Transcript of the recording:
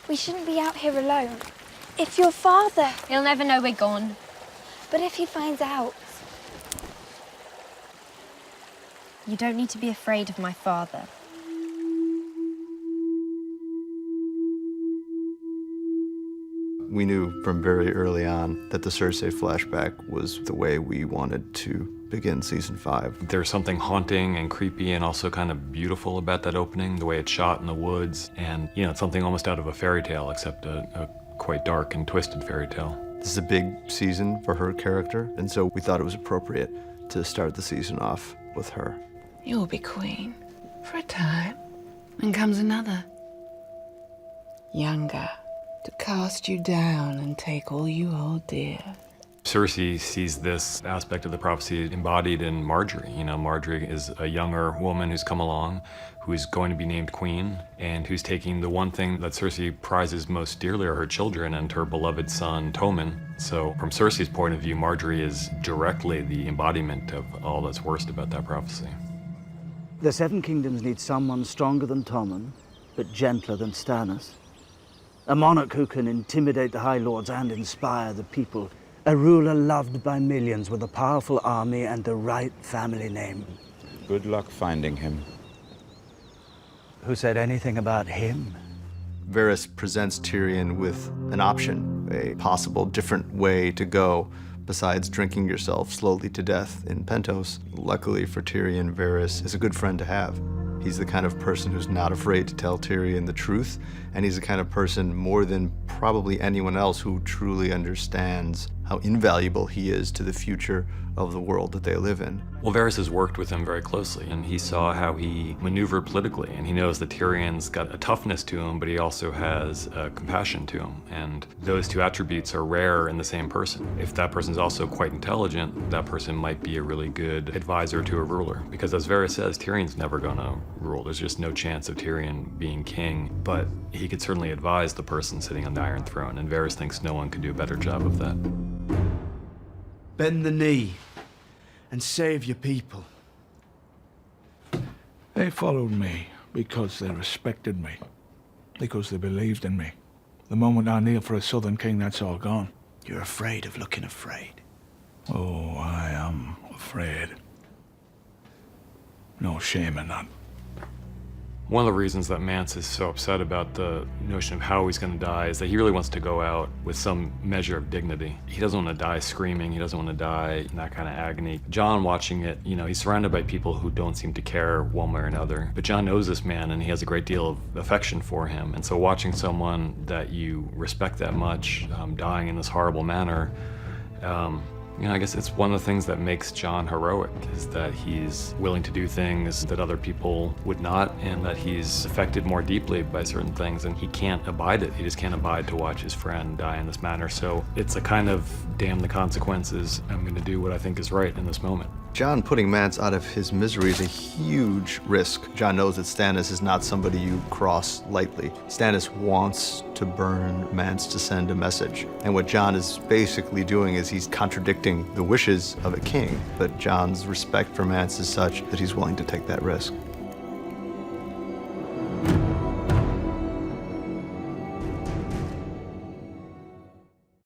We shouldn't be out here alone. If your father... He'll never know we're gone. But if he finds out... You don't need to be afraid of my father. We knew from very early on that the Cersei flashback was the way we wanted to begin season 5. There's something haunting and creepy and also kind of beautiful about that opening, the way it's shot in the woods. And, you know, it's something almost out of a fairy tale, except a quite dark and twisted fairy tale. This is a big season for her character, and so we thought it was appropriate to start the season off with her. You'll be queen for a time. Then comes another, younger, to cast you down and take all you hold dear. Cersei sees this aspect of the prophecy embodied in Marjorie. You know, Marjorie is a younger woman who's come along, who's going to be named queen, and who's taking the one thing that Cersei prizes most dearly are her children and her beloved son, Tommen. So from Cersei's point of view, Marjorie is directly the embodiment of all that's worst about that prophecy. The Seven Kingdoms need someone stronger than Tommen, but gentler than Stannis. A monarch who can intimidate the High Lords and inspire the people. A ruler loved by millions with a powerful army and the right family name. Good luck finding him. Who said anything about him? Varys presents Tyrion with an option, a possible different way to go besides drinking yourself slowly to death in Pentos. Luckily for Tyrion, Varys is a good friend to have. He's the kind of person who's not afraid to tell Tyrion the truth, and he's the kind of person, more than probably anyone else, who truly understands how invaluable he is to the future of the world that they live in. Well, Varys has worked with him very closely, and he saw how he maneuvered politically, and he knows that Tyrion's got a toughness to him, but he also has a compassion to him, and those two attributes are rare in the same person. If that person's also quite intelligent, that person might be a really good advisor to a ruler, because as Varys says, Tyrion's never gonna rule. There's just no chance of Tyrion being king, but he could certainly advise the person sitting on the Iron Throne, and Varys thinks no one could do a better job of that. Bend the knee and save your people. They followed me because they respected me, because they believed in me. The moment I kneel for a Southern king, that's all gone. You're afraid of looking afraid. Oh, I am afraid. No shame in that. One of the reasons that Mance is so upset about the notion of how he's going to die is that he really wants to go out with some measure of dignity. He doesn't want to die screaming. He doesn't want to die in that kind of agony. Jon, watching it, you know, he's surrounded by people who don't seem to care one way or another. But Jon knows this man, and he has a great deal of affection for him. And so watching someone that you respect that much dying in this horrible manner, you know, I guess it's one of the things that makes Jon heroic, is that he's willing to do things that other people would not, and that he's affected more deeply by certain things, and he can't abide it. He just can't abide to watch his friend die in this manner. So it's a kind of damn the consequences. I'm going to do what I think is right in this moment. Jon putting Mance out of his misery is a huge risk. Jon knows that Stannis is not somebody you cross lightly. Stannis wants to burn Mance to send a message. And what Jon is basically doing is he's contradicting the wishes of a king. But Jon's respect for Mance is such that he's willing to take that risk.